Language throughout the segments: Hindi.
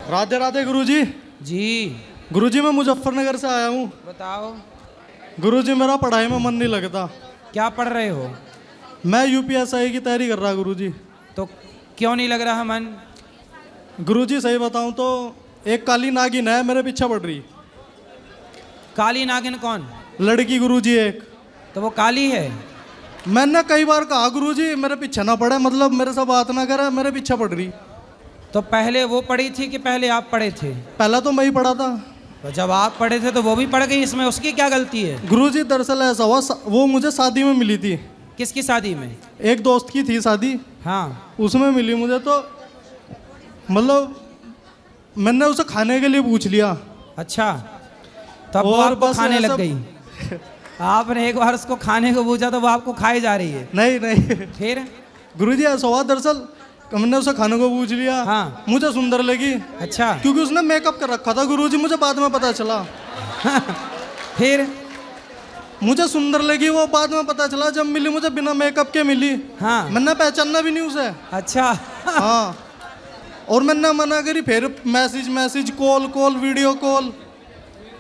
राधे राधे गुरुजी। जी गुरुजी मैं मुजफ्फरनगर से आया हूँ। बताओ, गुरुजी मेरा पढ़ाई में मन नहीं लगता। क्या पढ़ रहे हो? मैं यूपीएसआई की तैयारी कर रहा गुरुजी। तो क्यों नहीं लग रहा मन? गुरुजी सही बताऊँ तो एक काली नागिन है मेरे पीछे पड़ रही। काली नागिन कौन? लड़की गुरुजी एक। तो वो काली है? मैंने कई बार कहा गुरुजी मेरे पीछे ना पड़े, मतलब मेरे से बात ना करे, मेरे पीछे पड़ रही। तो पहले वो पढ़ी थी कि पहले आप पढ़े थे? पहला तो मैं ही पढ़ा था। तो जब आप पढ़े थे तो वो भी पढ़ गई, इसमें उसकी क्या गलती है? गुरुजी दरअसल ऐसा हुआ, वो मुझे शादी में मिली थी। किसकी शादी में? एक दोस्त की थी शादी, हाँ। उसमें मिली मुझे। तो मतलब मैंने उसे खाने के लिए पूछ लिया। अच्छा, तब वो और आपको बस खाने लग ऐसा- गई। आपने एक बार उसको खाने को पूछा तो वो आपको खाई जा रही है। नहीं नहीं फिर? गुरुजी ऐसा हुआ, दरअसल मैंने उसे खाने को पूछ लिया। हाँ। मुझे सुंदर लगी। अच्छा। क्योंकि उसने मेकअप कर रखा था गुरुजी, मुझे बाद में पता चला। फिर? मुझे सुंदर लगी वो, बाद में पता चला जब मिली मुझे बिना मेकअप के मिली। हाँ। मैंने पहचानना भी नहीं उसे। अच्छा। हाँ, और मैंने मना करी, फिर मैसेज कॉल वीडियो कॉल,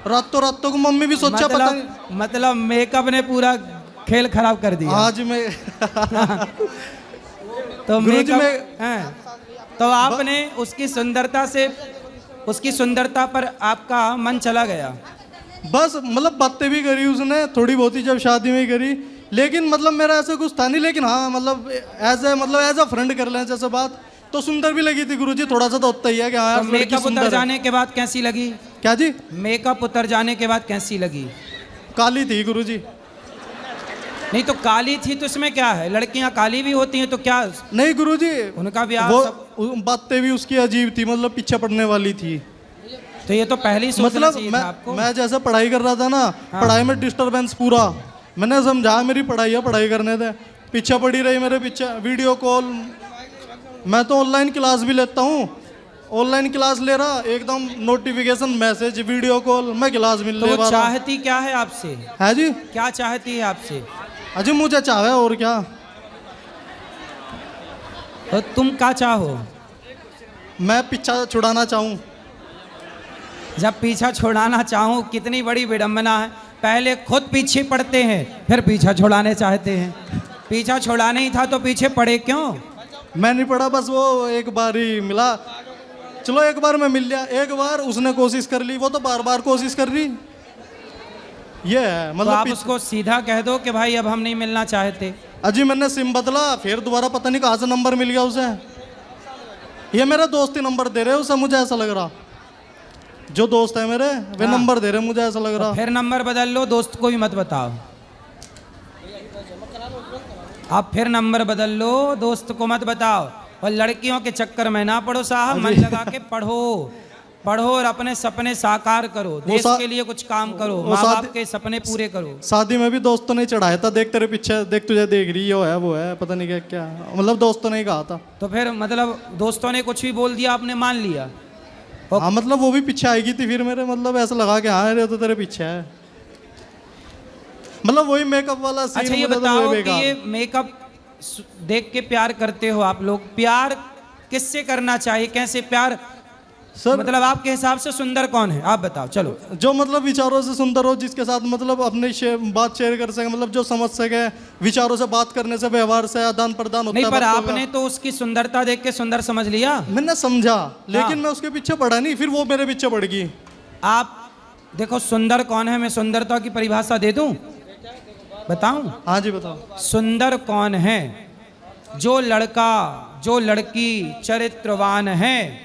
रातों को मम्मी भी सोचा पता नहीं। मतलब मेकअप ने पूरा खेल खराब कर दिया। आज मैं तो गुरुजी मेकअप हैं। तो आपने उसकी सुंदरता पर आपका मन चला गया। बस मतलब बातें भी करी उसने थोड़ी बहुत ही जब शादी में करी, लेकिन मतलब मेरा ऐसा कुछ था नहीं। लेकिन हाँ मतलब एज अ फ्रेंड कर लें जैसे बात, तो सुंदर भी लगी थी गुरुजी। थोड़ा सा तो होता ही है कि हाँ तो यार लड़की मेकअप सुंदर उतर है। जाने के बाद कैसी लगी? क्या जी? मेकअप उतर जाने के बाद कैसी लगी? काली थी गुरुजी। नहीं तो काली थी तो इसमें क्या है, लड़कियां काली भी होती हैं तो क्या? नहीं गुरुजी, उनका ब्याह बातें भी उसकी अजीब थी, मतलब पीछे पड़ने वाली थी। तो ये तो पहले ही सोचना मतलब चाहिए था आपको। मैं जैसे पढ़ाई कर रहा था ना, हाँ। पढ़ाई में डिस्टरबेंस पूरा। मैंने समझा मेरी पढ़ाई है, पढ़ाई करने दे। पीछे पड़ी रही मेरे पीछे, वीडियो कॉल। मैं तो ऑनलाइन क्लास भी लेता हूँ, ऑनलाइन क्लास ले रहा, एकदम नोटिफिकेशन मैसेज वीडियो कॉल, मैं क्लास मिल तो ले वो पा रहा। चाहती क्या है आपसे? है जी? क्या चाहती है आपसे? अजी मुझे चाहे और क्या। तो तुम क्या चाहो? मैं पीछा छुड़ाना चाहूँ। जब पीछा छुड़ाना चाहूँ, कितनी बड़ी विडंबना है। पहले खुद पीछे पड़ते हैं फिर पीछा छुड़ाने चाहते हैं। पीछा छुड़ाना ही था तो पीछे पड़े क्यों? मैं नहीं पढ़ा, बस वो एक बार ही मिला। चलो एक बार मैं मिल लिया, एक बार उसने कोशिश कर ली, वो तो बार बार कोशिश कर रही। ये है तो मतलब आप उसको सीधा कह दो कि भाई अब हम नहीं मिलना चाहते। अजी मैंने सिम बदला, फिर दोबारा पता नहीं कहाँ से नंबर मिल गया उसे। ये मेरे दोस्त ही नंबर दे रहे उसे, मुझे ऐसा लग रहा। जो दोस्त है मेरे वे हाँ। नंबर दे रहे, मुझे ऐसा लग रहा। फिर नंबर बदल लो, दोस्त को भी मत बताओ। आप फिर नंबर बदल लो, दोस्त को मत बताओ। और लड़कियों के चक्कर में ना पढ़ो साहब, मन लगा के पढ़ो और अपने सपने साकार करो, देश के लिए कुछ काम करो, माँ बाप के सपने पूरे करो। शादी में भी दोस्तों ने चढ़ाया था, देख तेरे पीछे, देख तुझे देख रही है वो है पता नहीं क्या क्या, मतलब दोस्तों ने ही कहा था। तो फिर मतलब दोस्तों ने कुछ भी बोल दिया, आपने मान लिया? हाँ मतलब वो भी पीछे आएगी थी फिर मेरे, मतलब ऐसा लगा कि हाँ अरे तो तेरे पीछे है, मतलब वही मेकअप वाला सीन। अच्छा ये बताओ कि ये मेकअप देख के प्यार करते हो आप लोग, प्यार किससे करना चाहिए, कैसे प्यार? सर मतलब आपके हिसाब से सुंदर कौन है, आप बताओ। चलो, जो मतलब विचारों से सुंदर हो, जिसके साथ मतलब अपने बात शेयर कर सके, मतलब जो समझ सके, विचारों से बात करने से, व्यवहार से आदान प्रदान होता है। नहीं पर आपने तो उसकी सुंदरता देख के सुंदर समझ लिया। मैंने समझा, लेकिन हाँ। मैं उसके पीछे पड़ा नहीं, फिर वो मेरे पीछे पड़ गई। आप देखो सुंदर कौन है, मैं सुंदरता की परिभाषा दे दूं, बताऊं? हाँ जी बताओ। सुंदर कौन है? जो लड़का जो लड़की चरित्रवान है,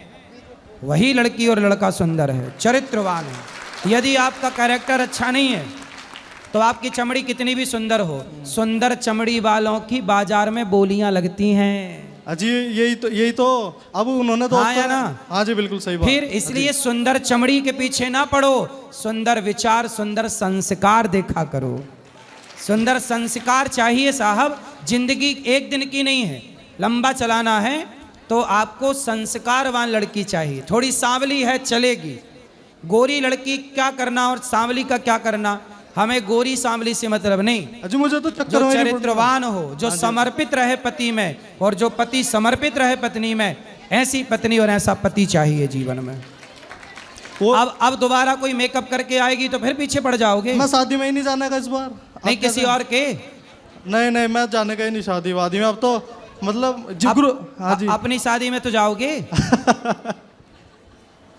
वही लड़की और लड़का सुंदर है, चरित्रवान है। यदि आपका कैरेक्टर अच्छा नहीं है तो आपकी चमड़ी कितनी भी सुंदर हो, सुंदर चमड़ी वालों की बाजार में बोलियां लगती हैं। अजी यही तो अब उन्होंने तो हाँ या ना? हाँ जी बिल्कुल सही बात। फिर इसलिए सुंदर चमड़ी के पीछे ना पड़ो, सुंदर विचार, सुंदर संस्कार देखा करो। सुंदर संस्कार चाहिए साहब, जिंदगी एक दिन की नहीं है, लंबा चलाना है तो आपको संस्कारवान लड़की चाहिए। थोड़ी सांवली है चलेगी, गोरी लड़की क्या करना और सांवली का क्या करना, हमें गोरी सांवली से मतलब नहीं। अजी मुझे तो चक्कर जो में नहीं चरित्रवान हो, जो हाँ जी। समर्पित रहे पति में, और जो पति समर्पित रहे पत्नी में, ऐसी पत्नी और ऐसा पति चाहिए जीवन में। वो अब दोबारा कोई मेकअप करके आएगी तो फिर पीछे पड़ जाओगे। मैं शादी में ही नहीं जाने का इस बार। नहीं अब किसी कैसे? और के नहीं मैं जाने का ही नहीं शादी वादी में। अब तो मतलब जिगरू। हाँ जी अपनी शादी में तो जाओगे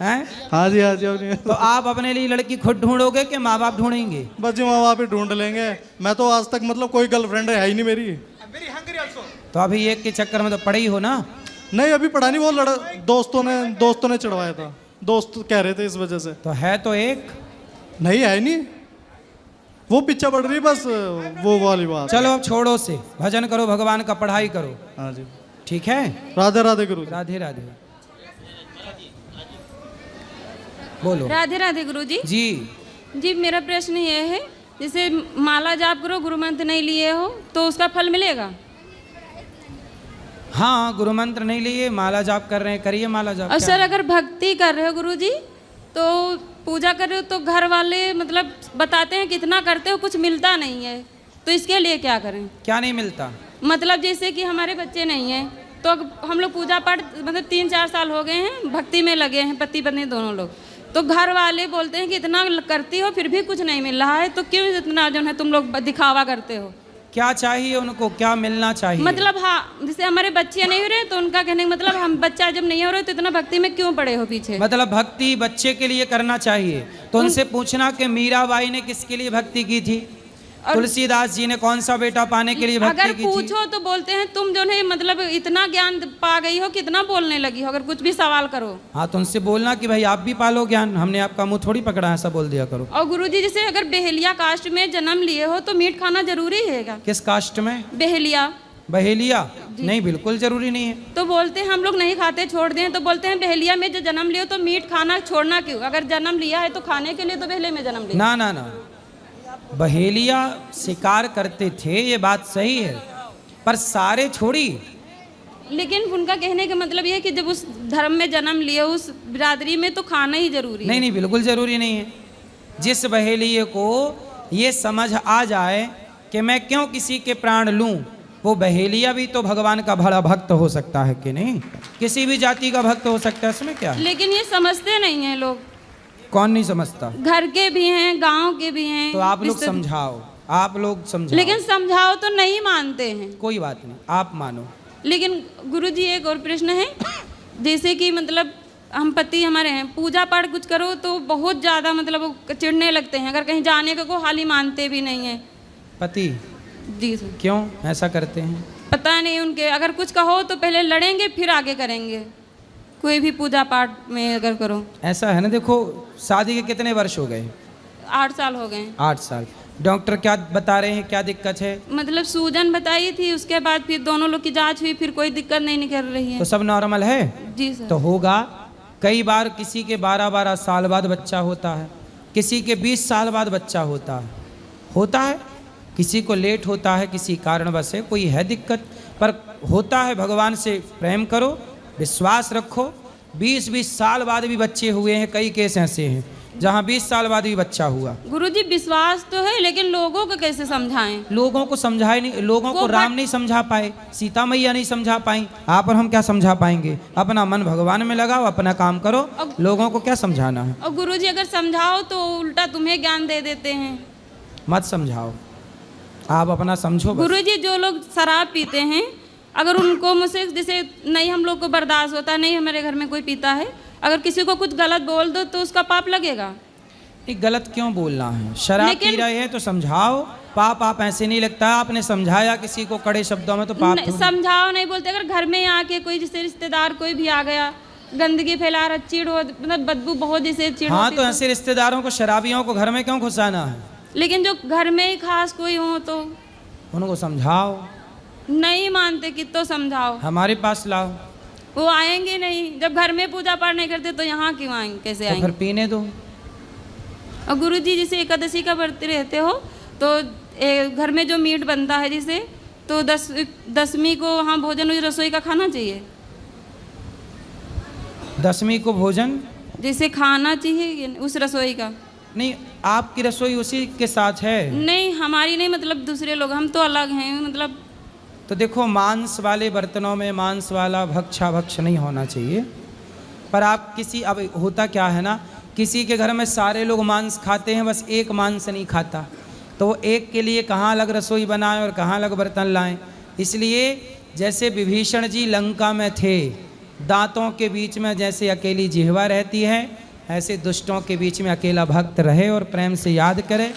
हैं? हाँ जी अपनी तो आप अपने लिए लड़की खुद ढूंढोगे कि माँ बाप ढूंढेंगे? बस जी माँ बाप ही ढूंढ लेंगे। मैं तो आज तक मतलब कोई गर्लफ्रेंड है ही नहीं मेरी। तो अभी एक के चक्कर में तो पड़े ही हो ना। नहीं अभी पढ़ा नहीं, वो दोस्तों ने चढ़वाया था। दोस्त कह रहे थे इस वजह से। तो है तो एक। नहीं है नहीं, वो पीछे पड़ रही बस वो वाली बात। चलो अब छोड़ो से, भजन करो, भगवान का पढ़ाई करो। हाँ जी ठीक है, राधे राधे गुरु जी। राधे राधे। बोलो। राधे राधे गुरु जी। जी मेरा प्रश्न ये है, जैसे माला जाप करो, गुरु मंत्र नहीं लिए हो तो उसका फल मिलेगा? हाँ, गुरु मंत्र नहीं लिए, माला जाप कर रहे हैं, करिए माला जाप। और क्या सर है? अगर भक्ति कर रहे हो गुरु जी, तो पूजा कर रहे हो तो घर वाले मतलब बताते हैं कितना करते हो, कुछ मिलता नहीं है, तो इसके लिए क्या करें? क्या नहीं मिलता? मतलब जैसे कि हमारे बच्चे नहीं हैं, तो हम लोग पूजा पाठ मतलब 3-4 साल हो गए हैं, भक्ति में लगे हैं, पति पत्नी दोनों लोग, तो घर वाले बोलते हैं कि इतना करती हो फिर भी कुछ नहीं मिल रहा है, तो क्यों इतना जो है तुम लोग दिखावा करते हो? क्या चाहिए उनको, क्या मिलना चाहिए? मतलब हाँ, जैसे हमारे बच्चे नहीं हो रहे तो उनका कहने का मतलब हम बच्चा जब नहीं हो रहे तो इतना भक्ति में क्यों पड़े हो पीछे? मतलब भक्ति बच्चे के लिए करना चाहिए, तो उनसे पूछना कि मीराबाई ने किसके लिए भक्ति की थी, तुलसीदास जी ने कौन सा बेटा पाने के लिए भक्ति अगर की थी? पूछो तो बोलते हैं तुम जो है मतलब इतना ज्ञान पा गई हो, कितना बोलने लगी हो, अगर कुछ भी सवाल करो। हाँ, तो उनसे बोलना कि भाई आप भी पालो ज्ञान, हमने आपका मुंह थोड़ी पकड़ा है, ऐसा बोल दिया करो। और गुरुजी जैसे अगर बेहलिया कास्ट में जन्म लिए हो तो मीट खाना जरूरी है? किस कास्ट में? बेहलिया। बहेलिया? नहीं, बिल्कुल जरूरी नहीं है। तो बोलते हैं हम लोग नहीं खाते, छोड़ दें, तो बोलते हैं बहेलिया में जो जन्म लियो तो मीट खाना छोड़ना क्यों? अगर जन्म लिया है तो खाने के लिए, तो बहेले में जन्म लिया। ना, बहेलिया शिकार करते थे, ये बात सही है, पर सारे छोड़ी। लेकिन उनका कहने का मतलब ये है कि जब उस धर्म में जन्म लिए, उस बिरादरी में, तो खाना ही जरूरी है। नहीं, बिल्कुल जरूरी नहीं है। जिस बहेलिये को ये समझ आ जाए कि मैं क्यों किसी के प्राण लूं, वो बहेलिया भी तो भगवान का बड़ा भक्त हो सकता है कि नहीं? किसी भी जाति का भक्त हो सकता है, इसमें क्या है? लेकिन ये समझते नहीं है लोग। कौन नहीं समझता? घर के भी हैं, गांव के भी हैं। तो आप लोग समझाओ, आप लोग समझाओ। लेकिन समझाओ तो नहीं मानते हैं। कोई बात नहीं, आप मानो। लेकिन गुरुजी एक और प्रश्न है, जैसे कि मतलब हम पति हमारे हैं, पूजा पाठ कुछ करो तो बहुत ज़्यादा मतलब चिढ़ने लगते हैं, अगर कहीं जाने को हाल ही मानते भी नहीं है। पति? जी सर। क्यों ऐसा करते हैं? पता नहीं उनके, अगर कुछ कहो तो पहले लड़ेंगे फिर आगे करेंगे, कोई भी पूजा पाठ में अगर करो। ऐसा है ना, देखो शादी के कितने वर्ष हो गए? 8 साल हो गए। 8 साल। डॉक्टर क्या बता रहे हैं, क्या दिक्कत है? मतलब सूजन बताई थी, उसके बाद फिर दोनों लोग की जांच हुई, फिर कोई दिक्कत नहीं निकल रही है। तो सब नॉर्मल है? जी सर। तो होगा। कई बार किसी के 12-12 साल बाद बच्चा होता है, किसी के 20 साल बाद बच्चा होता है, किसी को लेट होता है, किसी कारणवश है, कोई है दिक्कत, पर होता है। भगवान से प्रेम करो, विश्वास रखो। 20-20 साल बाद भी बच्चे हुए हैं, कई केस ऐसे हैं जहाँ 20 साल बाद भी बच्चा हुआ। गुरुजी विश्वास तो है, लेकिन लोगों को कैसे समझाएं? लोगों को समझाए नहीं, लोगों को राम नहीं समझा पाए, सीता मैया नहीं समझा पाई, आप और हम क्या समझा पाएंगे? अपना मन भगवान में लगाओ, अपना काम करो, लोगों को क्या समझाना है? और गुरुजी अगर समझाओ तो उल्टा तुम्हें ज्ञान दे देते हैं। मत समझाओ, आप अपना समझो बस। गुरुजी जो लोग शराब पीते हैं, अगर उनको मुझसे जैसे नहीं हम लोग को बर्दाश्त होता, नहीं हमारे घर में कोई पीता है, अगर किसी को कुछ गलत बोल दो तो उसका पाप लगेगा? नहीं, गलत क्यों बोलना है? शराब पी रहे हैं तो समझाओ, पाप आप ऐसे नहीं लगता। आपने समझाया किसी को कड़े शब्दों में तो पाप समझाओ नहीं बोलते। अगर घर में आके कोई जैसे रिश्तेदार कोई भी आ गया, गंदगी फैला रहा, चिड़ हो, मतलब बदबू बहुत जैसे चिड़। हाँ, तो ऐसे रिश्तेदारों को, शराबियों को घर में क्यों घुसाना है? लेकिन जो घर में ही खास कोई हो तो उनको समझाओ। नहीं मानते कि तो समझाओ, हमारे पास लाओ। वो आएंगे नहीं। जब घर में पूजा पाठ नहीं करते तो यहाँ क्यों आएंगे, कैसे तो आएंगे? फिर पीने दो। और गुरुजी जैसे एकादशी का व्रत रहते हो तो घर में जो मीट बनता है जैसे, तो 10वीं को वहाँ भोजन उस रसोई का खाना चाहिए। 10वीं को भोजन जैसे खाना चाहिए उस रसोई का। नहीं, आपकी रसोई उसी के साथ है? नहीं, हमारी नहीं, मतलब दूसरे लोग, हम तो अलग हैं, मतलब तो देखो मांस वाले बर्तनों में मांस वाला भक्ष नहीं होना चाहिए। पर आप किसी, अब होता क्या है ना, किसी के घर में सारे लोग मांस खाते हैं, बस एक मांस नहीं खाता, तो वो एक के लिए कहाँ अलग रसोई बनाएं और कहाँ अलग बर्तन लाएं। इसलिए जैसे विभीषण जी लंका में थे, दांतों के बीच में जैसे अकेली जिह्वा रहती है, ऐसे दुष्टों के बीच में अकेला भक्त रहे और प्रेम से याद करे,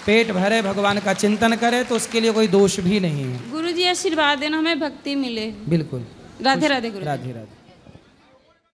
पेट भरे, भगवान का चिंतन करे, तो उसके लिए कोई दोष भी नहीं है। गुरु जी आशीर्वाद देना, हमें भक्ति मिले। बिल्कुल। राधे राधे गुरु। राधे राधे।